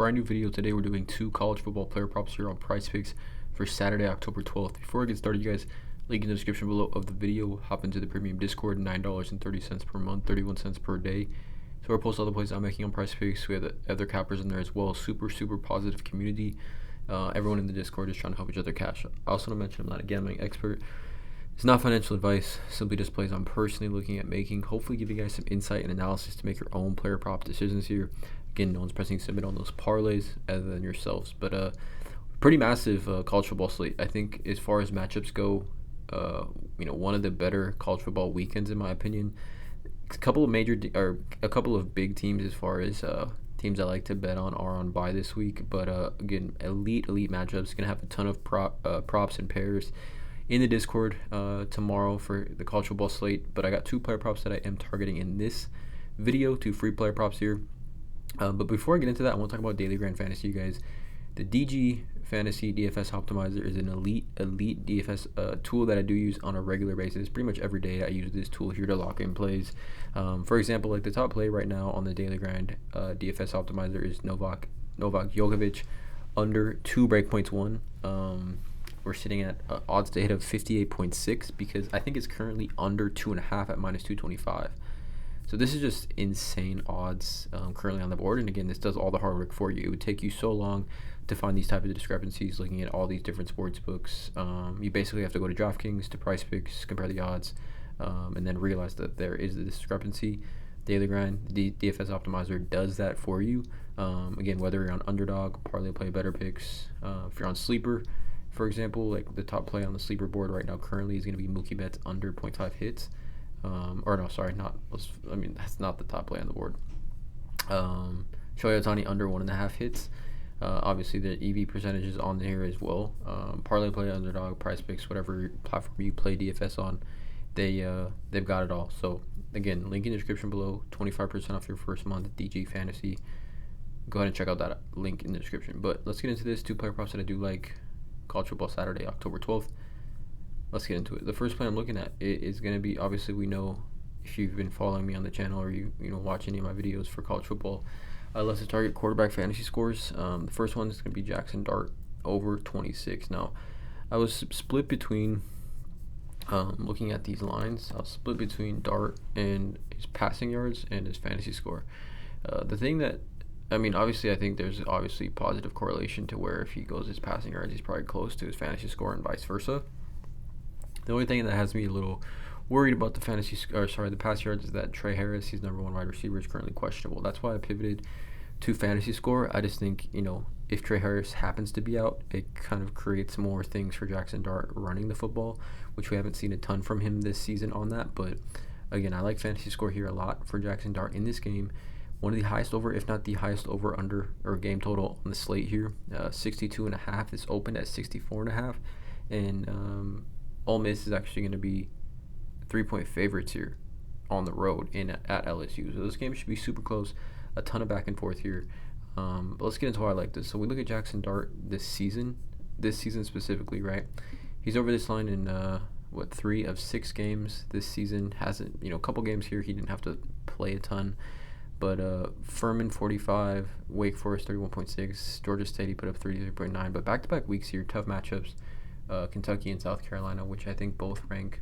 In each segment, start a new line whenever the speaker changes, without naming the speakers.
Brand new video today. We're doing 2 college football player props here on PrizePicks for Saturday, October 12th. Before I get started, you guys, link in the description below of the video. Hop into the premium Discord, $9.30 per month, 31 cents per day. So I post all the plays I'm making on PrizePicks. We have the other cappers in there as well. Super positive community. Everyone in the Discord is trying to help each other cash. I also want to mention I'm not a gambling expert. It's not financial advice, simply just plays I'm personally looking at making. Hopefully give you guys some insight and analysis to make your own player prop decisions here. Again, no one's pressing submit on those parlays other than yourselves. But pretty massive college football slate. I think as far as matchups go, one of the better college football weekends in my opinion. A couple of big teams as far as teams I like to bet on are on bye this week. But again, elite matchups. Gonna have a ton of props and pairs in the Discord tomorrow for the college football slate. But I got 2 player props that I am targeting in this video, 2 free player props here. But before I get into that, I want to talk about Daily Grind Fantasy, you guys. The DG Fantasy DFS Optimizer is an elite DFS tool that I do use on a regular basis. Pretty much every day I use this tool here to lock in plays. For example, like the top play right now on the Daily Grind DFS Optimizer is Novak Djokovic under 2 breakpoints won. We're sitting at odds to hit of 58.6 because I think it's currently under 2.5 at minus 225. So this is just insane odds currently on the board. And again, this does all the hard work for you. It would take you so long to find these type of discrepancies, looking at all these different sports books. You basically have to go to DraftKings, to PrizePicks, compare the odds, and then realize that there is a discrepancy. Daily Grind, the DFS Optimizer does that for you. Again, whether you're on underdog, parlay play, better picks, if you're on sleeper, for example, like the top play on the sleeper board right now currently is going to be Mookie Betts under 0.5 hits. That's not the top play on the board. Shohei Ohtani under 1.5 hits. Obviously the EV percentage is on there as well. Parlay play, underdog, PrizePicks, whatever platform you play DFS on, they've got it all. So again, link in the description below. 25% off your first month. DG Fantasy. Go ahead and check out that link in the description. But let's get into this 2 player props that I do like. College football Saturday, October 12th. Let's get into it. The first play I'm looking at is going to be, obviously we know if you've been following me on the channel or you watch any of my videos for college football, let's target quarterback fantasy scores. The first one is going to be Jackson Dart over 26. Now, I was split between looking at these lines. I was split between Dart and his passing yards and his fantasy score. Obviously I think there's obviously positive correlation to where if he goes his passing yards, he's probably close to his fantasy score and vice versa. The only thing that has me a little worried about the pass yards is that Trey Harris, he's number 1 wide receiver, is currently questionable. That's why I pivoted to fantasy score. I just think, if Trey Harris happens to be out, it kind of creates more things for Jackson Dart running the football, which we haven't seen a ton from him this season on that. But again, I like fantasy score here a lot for Jackson Dart in this game. One of the highest over, if not the highest over under or game total on the slate here. 62.5 is opened at 64.5, and Ole Miss is actually going to be 3-point favorites here on the road at LSU. So this game should be super close. A ton of back and forth here. But let's get into why I like this. So we look at Jackson Dart this season specifically, right? He's over this line in 3 of 6 games this season. Hasn't, a couple games here he didn't have to play a ton. But Furman 45, Wake Forest 31.6, Georgia State he put up 33.9. But back-to-back weeks here, tough matchups. Kentucky and South Carolina, which I think both rank,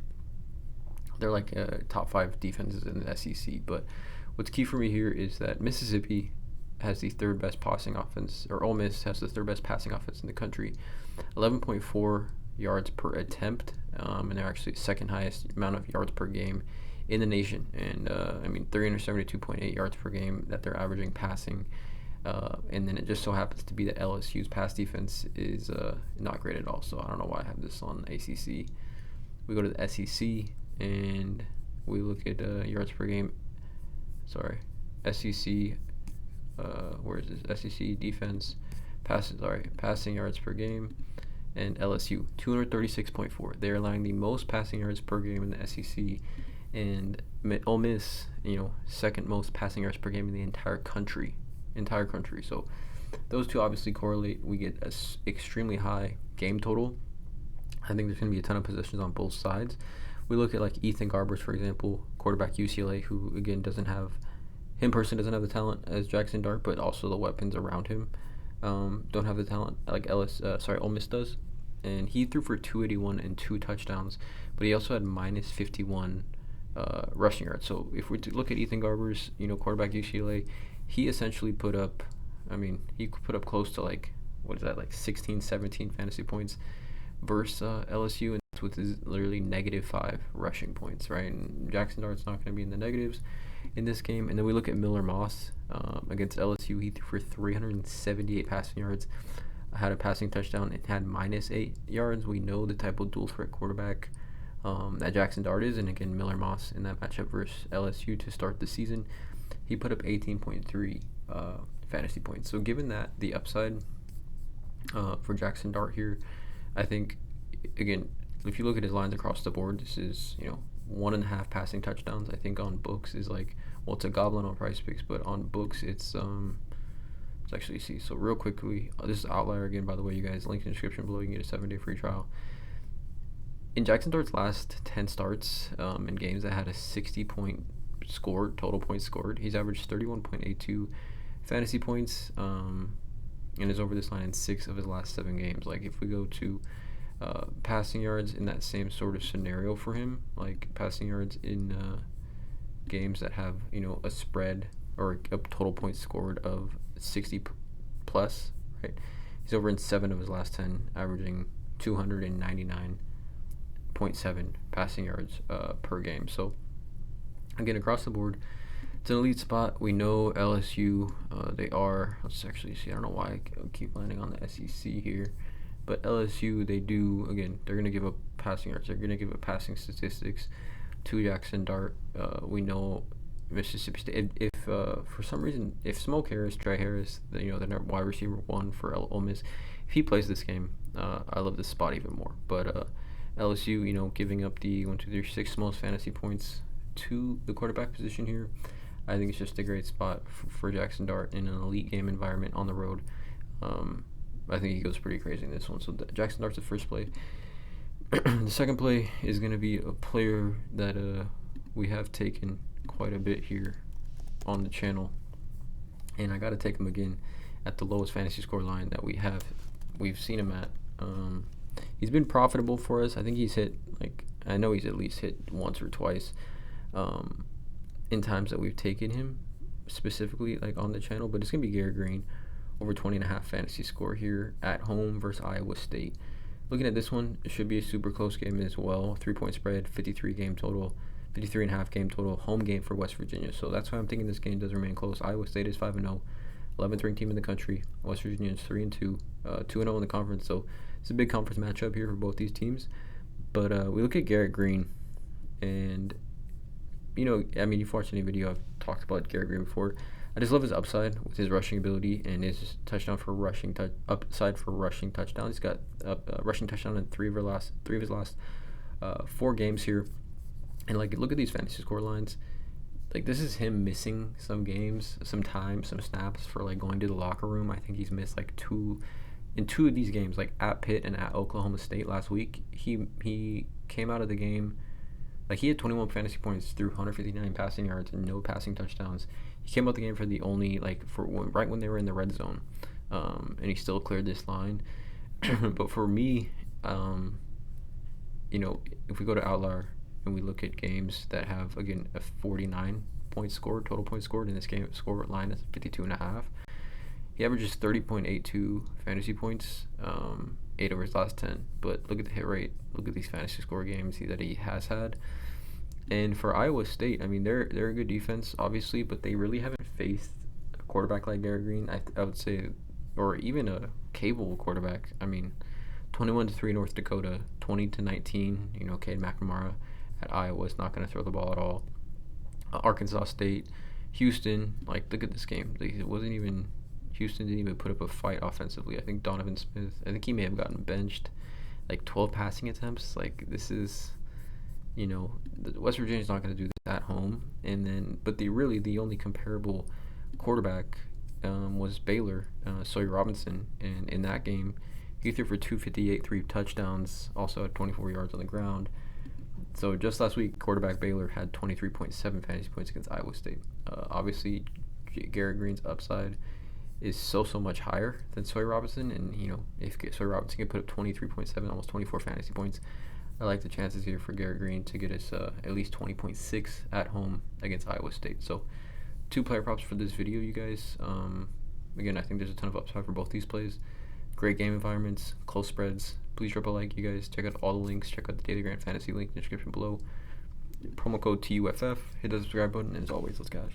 they're like top 5 defenses in the SEC. But what's key for me here is that Mississippi has the 3rd best passing offense, or Ole Miss has the 3rd best passing offense in the country, 11.4 yards per attempt, and they're actually 2nd highest amount of yards per game in the nation. And 372.8 yards per game that they're averaging passing. And then it just so happens to be that LSU's pass defense is not great at all. So I don't know why I have this on ACC. We go to the SEC and we look at yards per game. SEC. Where is this? SEC defense passing yards per game, and LSU 236.4. They're allowing the most passing yards per game in the SEC, and Ole Miss, 2nd most passing yards per game in the entire country. So those two obviously correlate. We get an extremely high game total. I think there's going to be a ton of possessions on both sides. We look at like Ethan Garbers, for example, quarterback UCLA, who again doesn't have the talent as Jackson Dart, but also the weapons around him. don't have the talent like Ole Miss does, and he threw for 281 and 2 touchdowns, but he also had minus 51 rushing yards. So if we look at Ethan Garber's, quarterback UCLA, he essentially put up, he put up close to like, what is that, like 16, 17 fantasy points versus LSU, and that's with his literally -5 rushing points, right? And Jackson Dart's not going to be in the negatives in this game. And then we look at Miller Moss against LSU. He threw for 378 passing yards, had a passing touchdown, and had -8 yards. We know the type of dual threat quarterback that Jackson Dart is, and again, Miller Moss in that matchup versus LSU to start the season, he put up 18.3 fantasy points. So given that the upside for Jackson Dart here, I think, again, if you look at his lines across the board, this is 1.5 passing touchdowns. I think on books is like, well, it's a goblin on PrizePicks, but on books it's let's actually see. So real quickly, this is outlier again, by the way, you guys. Link in the description below. You can get a 7-day free trial. In Jackson Dart's last 10 starts in games that had a 60-point scored, total points scored, he's averaged 31.82 fantasy points and is over this line in 6 of his last 7 games. Like, if we go to passing yards in that same sort of scenario for him, like passing yards in games that have, a spread or a total points scored of 60 plus, right? He's over in 7 of his last 10, averaging 299.7 passing yards per game. So again, across the board, it's an elite spot. We know LSU, let's actually see, I don't know why I keep landing on the SEC here, but LSU, they're going to give up passing yards. They're going to give up passing statistics to Jackson Dart. We know Mississippi State, if for some reason, if Smoke Harris, Trey Harris, the wide receiver 1 for Ole Miss, if he plays this game, I love this spot even more. But LSU, giving up the 6th most fantasy points to the quarterback position here, I think it's just a great spot for Jackson Dart in an elite game environment on the road. I think he goes pretty crazy in this one. So Jackson Dart's the first play. The second play is going to be a player that we have taken quite a bit here on the channel, and I got to take him again at the lowest fantasy score line that we've seen him at. He's been profitable for us. I think he's hit, I know he's at least hit once or twice in times that we've taken him specifically on the channel, but it's going to be Garrett Green, over 20.5 fantasy score here at home versus Iowa State. Looking at this one, it should be a super close game as well. 3-point spread, 53.5 game total, home game for West Virginia. So that's why I'm thinking this game does remain close. Iowa State is 5-0, 11th ranked team in the country. West Virginia is 3-2, 2-0 in the conference. So it's a big conference matchup here for both these teams. But we look at Garrett Green, and you've watched any video, I've talked about Garrett Green before. I just love his upside with his rushing ability and his upside for rushing touchdown. He's got a rushing touchdown in 3 of his last 4 games here. And look at these fantasy score lines. This is him missing some games, some time, some snaps for going to the locker room. I think he's missed 2 of these games, at Pitt and at Oklahoma State last week. He came out of the game, he had 21 fantasy points through 159 passing yards and no passing touchdowns. He came out the game for the only right when they were in the red zone, and he still cleared this line. But for me, if we go to Outlier and we look at games that have, again, a 49 points scored, total points scored in this game, score line is 52.5. He averages 30.82 fantasy points, 8 over his last 10. But look at the hit rate. Look at these fantasy score games that he has had. And for Iowa State, they're a good defense, obviously, but they really haven't faced a quarterback like Garrett Green, I would say, or even a capable quarterback. 21-3 North Dakota, 20-19. Cade McNamara at Iowa is not going to throw the ball at all. Arkansas State, Houston. Look at this game. Houston didn't even put up a fight offensively. I think Donovan Smith, he may have gotten benched. 12 passing attempts. This is, West Virginia's not going to do this at home. And then, but the only comparable quarterback was Baylor, Sawyer Robinson. And in that game, he threw for 258, 3 touchdowns, also had 24 yards on the ground. So just last week, quarterback Baylor had 23.7 fantasy points against Iowa State. Obviously, Garrett Green's upside is so much higher than Sawyer Robinson, and if Sawyer Robinson can put up 23.7, almost 24 fantasy points, I like the chances here for Garrett Green to get us at least 20.6 at home against Iowa State. So 2 player props for this video, you guys. Again, I think there's a ton of upside for both these plays. Great game environments, close spreads. Please drop a like, you guys. Check out all the links. Check out the Daily Grant Fantasy link in the description below. Promo code TUFF. Hit the subscribe button, and as always, let's cash.